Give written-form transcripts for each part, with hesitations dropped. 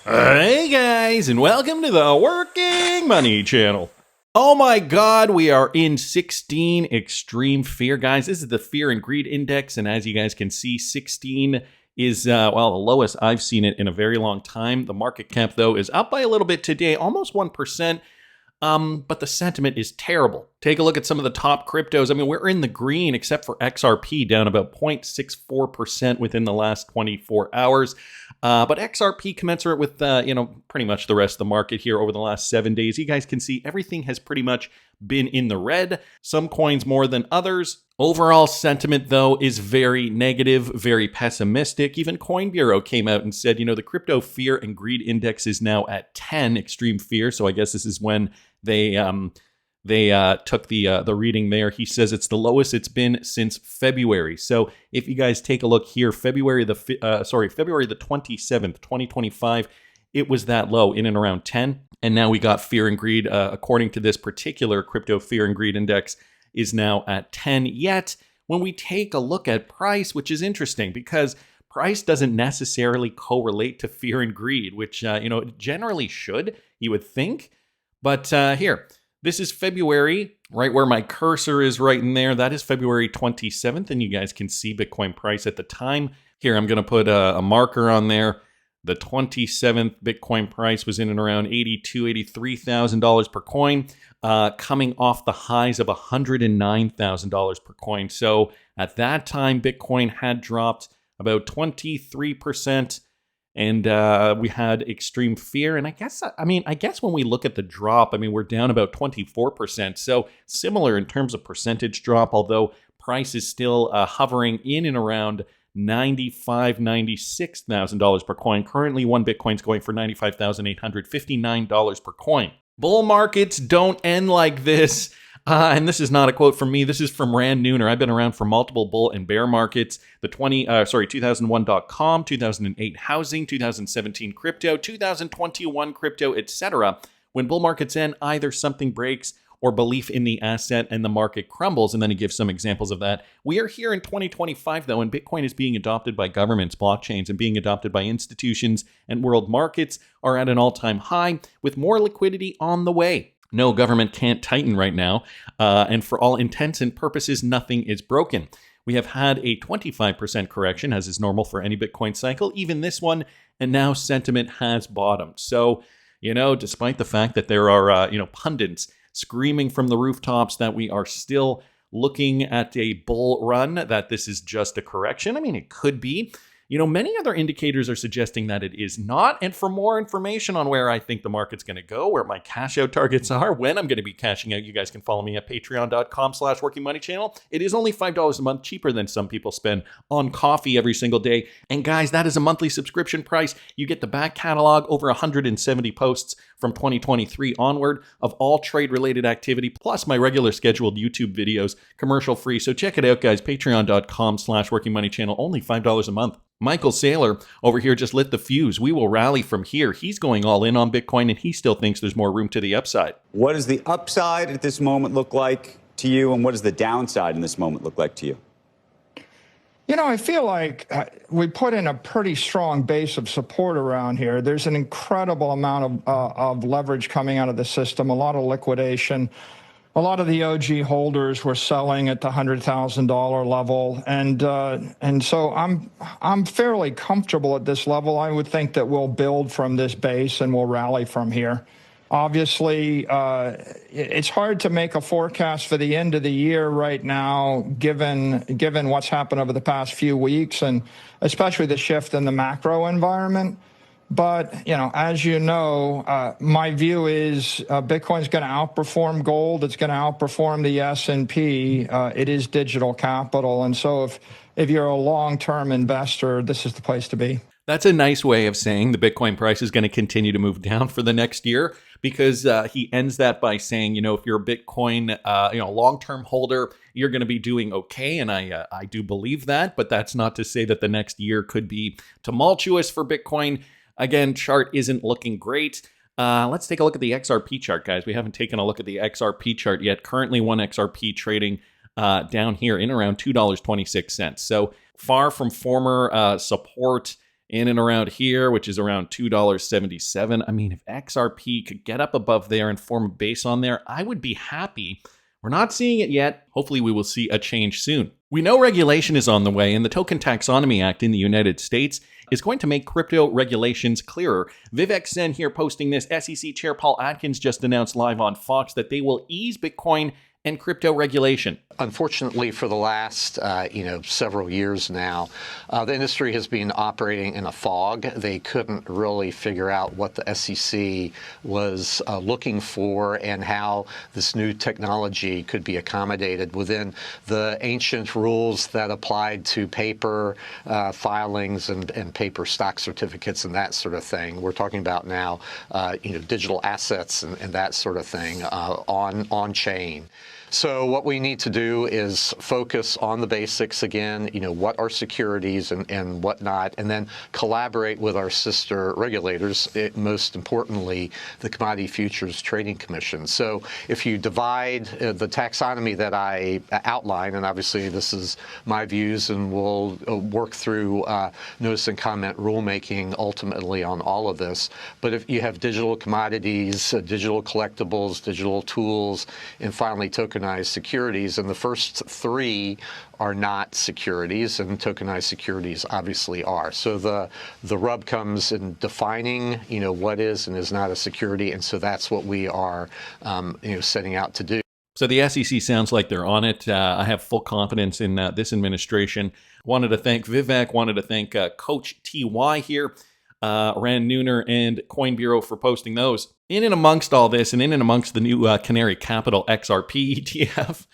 Hey guys, and welcome to the Working Money Channel. Oh my God, we are in 16 extreme fear, guys. This is the Fear and Greed Index, and as you guys can see, 16 is, the lowest I've seen it in a very long time. The market cap, though, is up by a little bit today, almost 1%. But the sentiment is terrible. Take a look at some of the top cryptos. I mean, we're in the green except for XRP, down about 0.64% within the last 24 hours. But XRP commensurate with, pretty much the rest of the market here over the last 7 days. You guys can see everything has pretty much been in the red. Some coins more than others. Overall sentiment, though, is very negative, very pessimistic. Even Coin Bureau came out and said, the crypto fear and greed index is now at 10, extreme fear. So I guess this is when they took the reading there. He says it's the lowest it's been since February. So if you guys take a look here, February the 27th, 2025, it was that low, in and around 10. And now we got fear and greed, according to this particular crypto fear and greed index, is now at 10. Yet, when we take a look at price, which is interesting because price doesn't necessarily correlate to fear and greed, which, it generally should, you would think. But here, this is February, right where my cursor is right in there. That is February 27th, and you guys can see Bitcoin price at the time. Here, I'm going to put a marker on there. The 27th Bitcoin price was in and around $82,000, $83,000 per coin, coming off the highs of $109,000 per coin. So at that time, Bitcoin had dropped about 23%, and we had extreme fear. And I guess when we look at the drop, we're down about 24%. So similar in terms of percentage drop, although price is still hovering in and around $95,000, $96,000 per coin. Currently, one Bitcoin's going for $95,859 per coin. Bull markets don't end like this. And this is not a quote from me. This is from Rand Nooner. I've been around for multiple bull and bear markets. The 2001.com, 2008 housing, 2017 crypto, 2021 crypto, etc. When bull markets end, either something breaks or belief in the asset and the market crumbles. And then he gives some examples of that. We are here in 2025, though, and Bitcoin is being adopted by governments, blockchains, and being adopted by institutions, and world markets are at an all-time high with more liquidity on the way. No, government can't tighten right now. And for all intents and purposes, nothing is broken. We have had a 25% correction, as is normal for any Bitcoin cycle, even this one, and now sentiment has bottomed. So, despite the fact that there are, pundits screaming from the rooftops that we are still looking at a bull run, that this is just a correction. It could be. Many other indicators are suggesting that it is not. And for more information on where I think the market's going to go, where my cash out targets are, when I'm going to be cashing out, you guys can follow me at patreon.com/workingmoneychannel. It is only $5 a month, cheaper than some people spend on coffee every single day. And guys, that is a monthly subscription price. You get the back catalog, over 170 posts from 2023 onward of all trade-related activity, plus my regular scheduled YouTube videos, commercial-free. So check it out, guys. Patreon.com/workingmoneychannel, only $5 a month. Michael Saylor over here just lit the fuse. We will rally from here. He's going all in on Bitcoin, and he still thinks there's more room to the upside. What does the upside at this moment look like to you, and what does the downside in this moment look like to you? I feel like we put in a pretty strong base of support around here. There's an incredible amount of leverage coming out of the system, a lot of liquidation. A lot of the OG holders were selling at the $100,000 level, and so I'm fairly comfortable at this level. I would think that we'll build from this base and we'll rally from here. Obviously, it's hard to make a forecast for the end of the year right now, given what's happened over the past few weeks, and especially the shift in the macro environment. But, as my view is Bitcoin's going to outperform gold. It's going to outperform the S&P. It is digital capital. And so if you're a long-term investor, this is the place to be. That's a nice way of saying the Bitcoin price is going to continue to move down for the next year, because he ends that by saying, if you're a Bitcoin, long-term holder, you're going to be doing okay. And I do believe that, but that's not to say that the next year could be tumultuous for Bitcoin. Again, chart isn't looking great. Let's take a look at the XRP chart, guys. We haven't taken a look at the XRP chart yet. Currently, one XRP trading down here in around $2.26. So far from former support in and around here, which is around $2.77. I mean, if XRP could get up above there and form a base on there, I would be happy. We're not seeing it yet. Hopefully we will see a change soon. We know regulation is on the way, and the Token Taxonomy Act in the United States is going to make crypto regulations clearer. VanEck Exec here posting this. SEC Chair Paul Atkins just announced live on Fox that they will ease Bitcoin and crypto regulation. Unfortunately, for the last several years now, the industry has been operating in a fog. They couldn't really figure out what the SEC was looking for and how this new technology could be accommodated within the ancient rules that applied to paper filings and paper stock certificates and that sort of thing. We're talking about now, digital assets and that sort of thing on chain. So what we need to do is focus on the basics again, what are securities and whatnot, and then collaborate with our sister regulators, most importantly, the Commodity Futures Trading Commission. So if you divide the taxonomy that I outline, and obviously this is my views, and we'll work through notice and comment rulemaking ultimately on all of this, but if you have digital commodities, digital collectibles, digital tools, and finally tokenized securities, and the first three are not securities, and tokenized securities obviously are. So the rub comes in defining, what is and is not a security, and so that's what we are, setting out to do. So the SEC sounds like they're on it. I have full confidence in this administration. Wanted to thank VanEck, wanted to thank Coach TY here, Rand Nooner, and Coin Bureau for posting those. In and amongst all this, and in and amongst the new Canary Capital XRP ETF,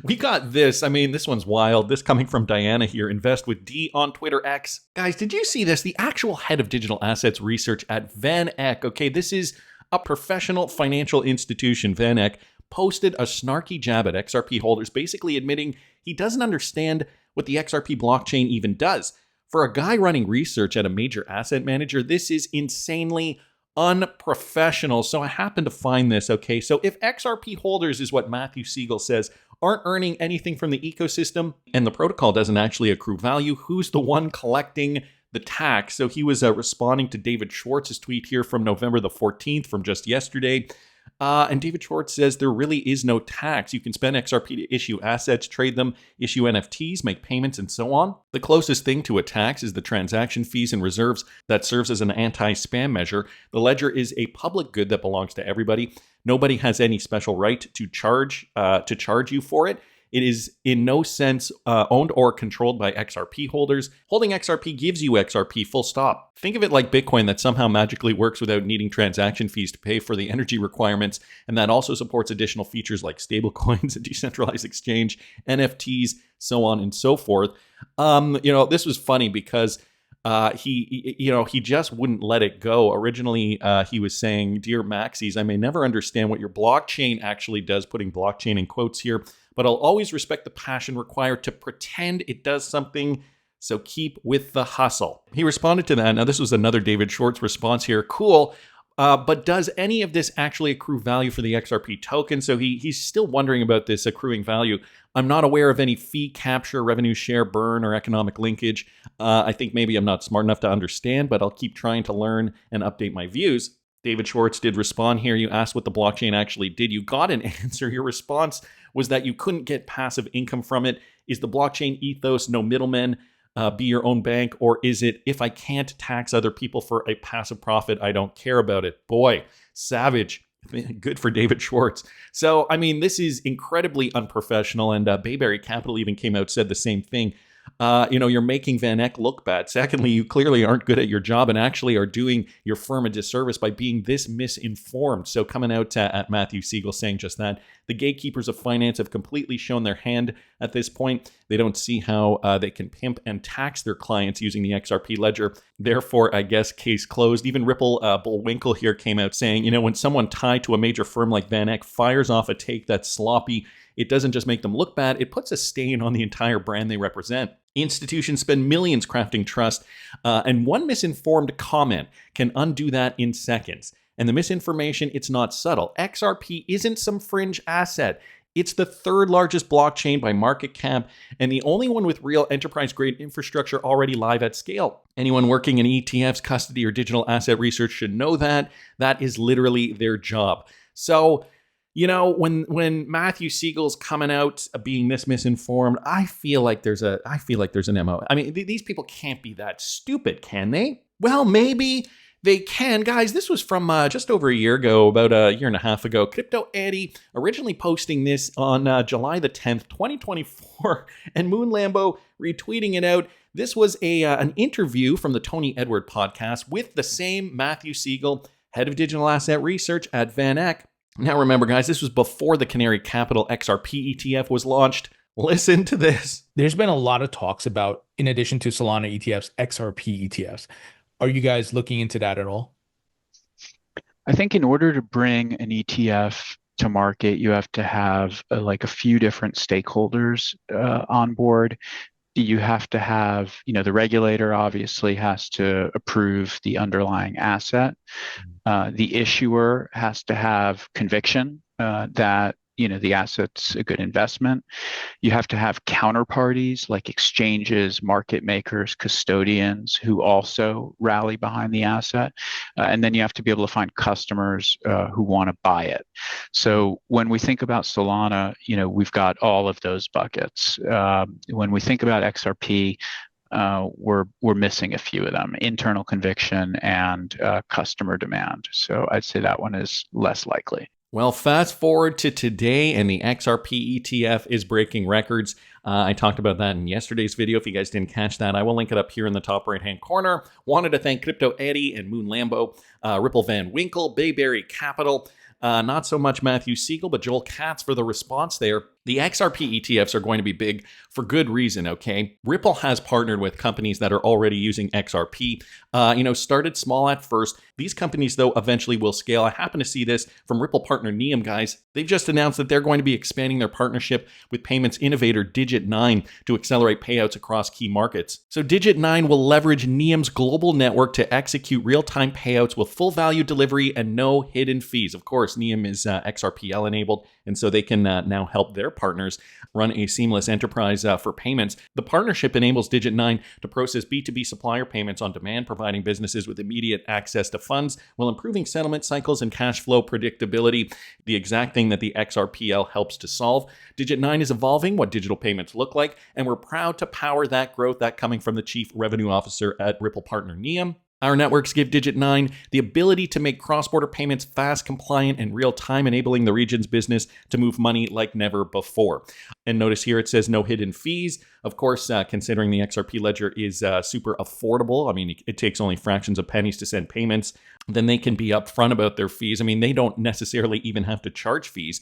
we got this. I mean, this one's wild. This coming from Diana here, Invest with D on Twitter X. Guys, did you see this? The actual head of digital assets research at VanEck. Okay, this is a professional financial institution. VanEck posted a snarky jab at XRP holders, basically admitting he doesn't understand what the XRP blockchain even does. For a guy running research at a major asset manager, this is insanely unprofessional. So I happened to find this. Okay, so if XRP holders is what Matthew Siegel says aren't earning anything from the ecosystem and the protocol doesn't actually accrue value, who's the one collecting the tax? So he was responding to David Schwartz's tweet here from November the 14th from just yesterday. And David Schwartz says there really is no tax. You can spend XRP to issue assets, trade them, issue NFTs, make payments, and so on. The closest thing to a tax is the transaction fees and reserves that serves as an anti-spam measure. The ledger is a public good that belongs to everybody. Nobody has any special right to charge you for it. It is in no sense owned or controlled by XRP holders. Holding XRP gives you XRP, full stop. Think of it like Bitcoin that somehow magically works without needing transaction fees to pay for the energy requirements, and that also supports additional features like stablecoins, a decentralized exchange, NFTs, so on and so forth. This was funny because he just wouldn't let it go. Originally, he was saying, "Dear Maxis, I may never understand what your blockchain actually does," putting blockchain in quotes here, "but I'll always respect the passion required to pretend it does something, so keep with the hustle." He responded to that. Now, this was another David Schwartz response here. Cool. But does any of this actually accrue value for the XRP token? So he's still wondering about this accruing value. I'm not aware of any fee capture, revenue share, burn, or economic linkage. I think maybe I'm not smart enough to understand, but I'll keep trying to learn and update my views. David Schwartz did respond here. You asked what the blockchain actually did. You got an answer. Your response was that you couldn't get passive income from it. Is the blockchain ethos no middlemen? Be your own bank? Or is it, if I can't tax other people for a passive profit, I don't care about it? Boy, savage. Good for David Schwartz. So, I mean, this is incredibly unprofessional, and Bayberry Capital even came out, said the same thing. You're making VanEck look bad. Secondly, you clearly aren't good at your job and actually are doing your firm a disservice by being this misinformed. So coming out at Matthew Siegel saying just that. The gatekeepers of finance have completely shown their hand at this point. They don't see how they can pimp and tax their clients using the XRP ledger. Therefore, I guess case closed. Even Ripple Bullwinkle here came out saying, when someone tied to a major firm like VanEck fires off a take that's sloppy, it doesn't just make them look bad, it puts a stain on the entire brand they represent. Institutions spend millions crafting trust, and one misinformed comment can undo that in seconds. And the misinformation, it's not subtle. XRP isn't some fringe asset. It's the third largest blockchain by market cap and the only one with real enterprise-grade infrastructure already live at scale. Anyone working in ETFs, custody, or digital asset research should know that. That is literally their job. So, you know, when Matthew Siegel's coming out being this misinformed, I feel like there's an MO. I mean, these people can't be that stupid, can they? Well, maybe they can. Guys, this was from just over a year ago, about a year and a half ago. Crypto Eddie originally posting this on July the 10th, 2024, and Moon Lambo retweeting it out. This was an interview from the Tony Edward podcast with the same Matthew Siegel, head of digital asset research at VanEck. Now remember, guys, this was before the Canary Capital XRP ETF was launched. Listen to this. There's been a lot of talks about, in addition to Solana ETFs, XRP ETFs. Are you guys looking into that at all? I think in order to bring an ETF to market, you have to have like a few different stakeholders on board. You have to have, the regulator obviously has to approve the underlying asset. The issuer has to have conviction that the asset's a good investment. You have to have counterparties like exchanges, market makers, custodians who also rally behind the asset. And then you have to be able to find customers who want to buy it. So when we think about Solana, we've got all of those buckets. When we think about XRP, we're missing a few of them: internal conviction and customer demand. So I'd say that one is less likely. Well, fast forward to today, and the XRP ETF is breaking records. I talked about that in yesterday's video. If you guys didn't catch that, I will link it up here in the top right-hand corner. Wanted to thank Crypto Eddie and Moon Lambo, Ripple Van Winkle, Bayberry Capital, not so much Matthew Siegel, but Joel Katz for the response there. The XRP ETFs are going to be big for good reason, okay? Ripple has partnered with companies that are already using XRP. Started small at first. These companies, though, eventually will scale. I happen to see this from Ripple partner Neum, guys. They've just announced that they're going to be expanding their partnership with payments innovator Digit9 to accelerate payouts across key markets. So Digit9 will leverage Neum's global network to execute real-time payouts with full value delivery and no hidden fees. Of course, Neum is XRPL enabled, and so they can now help their partners run a seamless enterprise for payments. The partnership enables Digit9 to process B2B supplier payments on demand, providing businesses with immediate access to funds while improving settlement cycles and cash flow predictability, the exact thing that the XRPL helps to solve. Digit9 is evolving what digital payments look like, and we're proud to power that growth, that coming from the Chief Revenue Officer at Ripple partner Neum. Our networks give Digit9 the ability to make cross-border payments fast, compliant, and real-time, enabling the region's business to move money like never before. And notice here it says no hidden fees. Of course, considering the XRP ledger is super affordable, I mean, it takes only fractions of pennies to send payments, then they can be upfront about their fees. I mean, they don't necessarily even have to charge fees.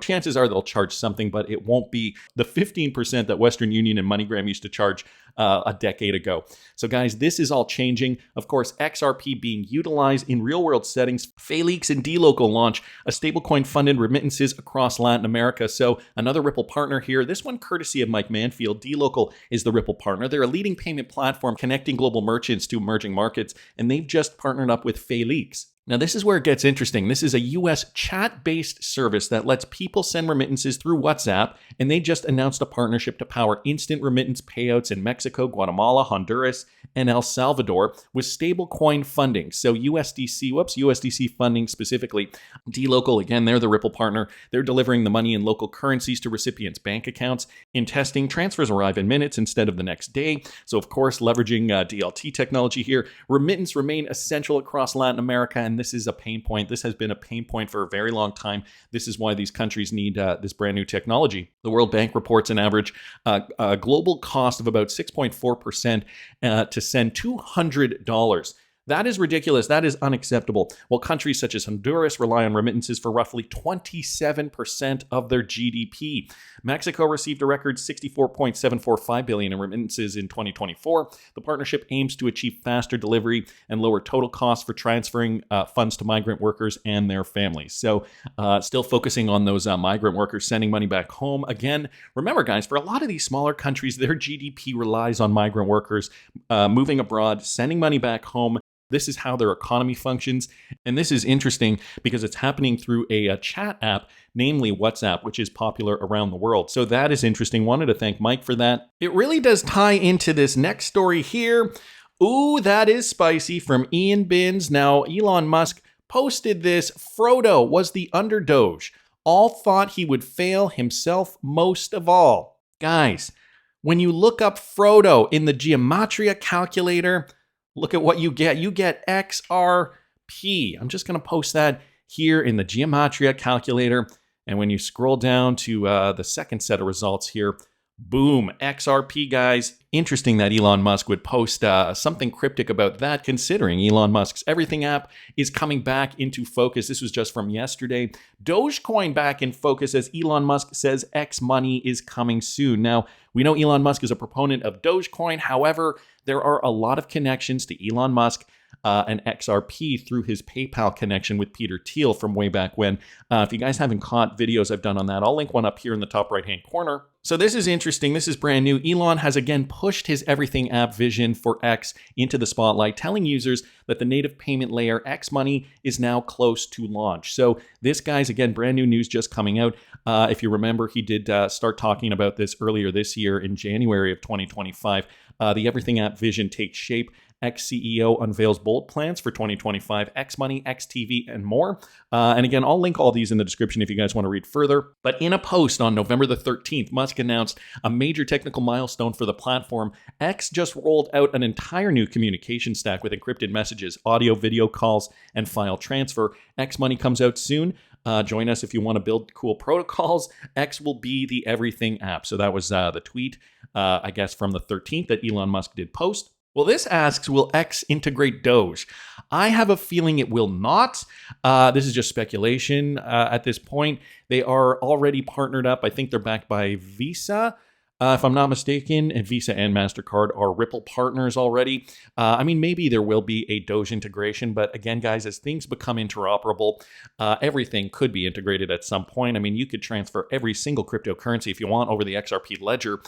Chances are they'll charge something, but it won't be the 15% that Western Union and MoneyGram used to charge a decade ago. So guys, this is all changing. Of course, XRP being utilized in real-world settings. Payleaks and dLocal launch a stablecoin funded remittances across Latin America. So another Ripple partner here, this one courtesy of Mike Manfield. dLocal is the Ripple partner. They're a leading payment platform connecting global merchants to emerging markets, and they've just partnered up with Payleaks. Now, this is where it gets interesting. This is a US chat-based service that lets people send remittances through WhatsApp, and they just announced a partnership to power instant remittance payouts in Mexico, Guatemala, Honduras, and El Salvador with stablecoin funding. So USDC funding specifically. dLocal, again, they're the Ripple partner. They're delivering the money in local currencies to recipients' bank accounts. In testing, transfers arrive in minutes instead of the next day. So, of course, leveraging DLT technology here, remittance remain essential across Latin America, and this is a pain point. This has been a pain point for a very long time. This is why these countries need this brand new technology. The World Bank reports an average global cost of about 6.4% to send $200. That is ridiculous. That is unacceptable. While countries such as Honduras rely on remittances for roughly 27% of their GDP. Mexico received a record $64.745 billion in remittances in 2024. The partnership aims to achieve faster delivery and lower total costs for transferring funds to migrant workers and their families. So still focusing on those migrant workers sending money back home. Again, remember guys, for a lot of these smaller countries, their GDP relies on migrant workers moving abroad, sending money back home. This is how their economy functions. And this is interesting because it's happening through a chat app, namely WhatsApp, which is popular around the world. So that is interesting. Wanted to thank Mike for that. It really does tie into this next story here. Ooh, that is spicy, from Ian Binns. Now, Elon Musk posted this. Frodo was the underdoge. All thought he would fail, himself most of all. Guys, when you look up Frodo in the Gematria calculator, look at what you get. You get XRP. I'm just going to post that here in the Gematria calculator. And when you scroll down to the second set of results here, boom, XRP, guys. Interesting that Elon Musk would post something cryptic about that, considering Elon Musk's Everything app is coming back into focus. This was just from yesterday. Dogecoin back in focus as Elon Musk says X money is coming soon. Now, we know Elon Musk is a proponent of Dogecoin. However, there are a lot of connections to Elon Musk and XRP through his PayPal connection with Peter Thiel from way back when. If you guys haven't caught videos I've done on that, I'll link one up here in the top right-hand corner. So this is interesting. This is brand new. Elon has again pushed his Everything app vision for X into the spotlight, telling users that the native payment layer X Money is now close to launch. So this, guys, again, brand new news just coming out. If you remember, he did start talking about this earlier this year in January of 2025. The Everything app vision takes shape. Ex-CEO unveils bold plans for 2025, X Money, XTV, and more. And again, I'll link all these in the description if you guys want to read further. But in a post on November the 13th, Musk announced a major technical milestone for the platform. X just rolled out an entire new communication stack with encrypted messages, audio, video calls, and file transfer. X Money comes out soon. Join us if you want to build cool protocols. X will be the Everything app. So that was the tweet, I guess, from the 13th that Elon Musk did post. Well, this asks, will X integrate Doge? I have a feeling it will not. This is just speculation at this point. They are already partnered up. I think they're backed by Visa, if I'm not mistaken, and Visa and MasterCard are Ripple partners already. I mean, maybe there will be a Doge integration, but again, guys, as things become interoperable, everything could be integrated at some point. I mean, you could transfer every single cryptocurrency if you want over the XRP ledger.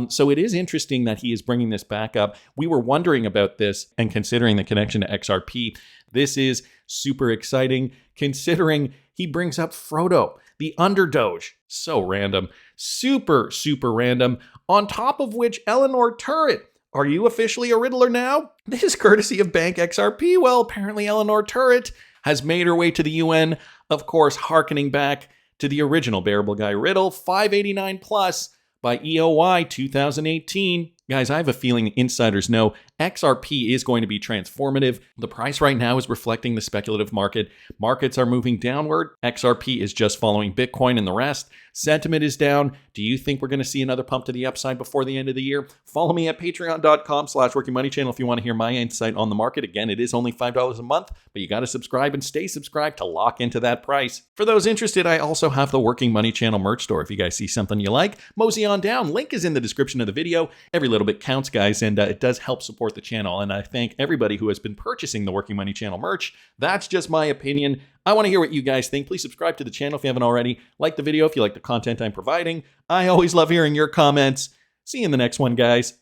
So it is interesting that he is bringing this back up. We were wondering about this and considering the connection to XRP. This is super exciting considering he brings up Frodo, the underdoge. So random. Super, super random. On top of which, Eleanor Turret. Are you officially a Riddler now? This is courtesy of Bank XRP. Well, apparently Eleanor Turret has made her way to the UN. Of course, hearkening back to the original Bearable Guy riddle, 589 plus by EOY 2018. Guys, I have a feeling insiders know XRP is going to be transformative. The price right now is reflecting the speculative market. Markets are moving downward. XRP is just following Bitcoin and the rest. Sentiment is down. Do you think we're going to see another pump to the upside before the end of the year? Follow me at patreon.com/workingmoneychannel if you want to hear my insight on the market. Again, it is only $5 a month, but you got to subscribe and stay subscribed to lock into that price. For those interested, I also have the Working Money Channel merch store. If you guys see something you like, mosey on down. Link is in the description of the video. Every little bit counts, guys, and it does help support the channel. And I thank everybody who has been purchasing the Working Money Channel merch. That's just my opinion. I want to hear what you guys think. Please subscribe to the channel if you haven't already. Like the video if you like the content I'm providing. I always love hearing your comments. See you in the next one, guys.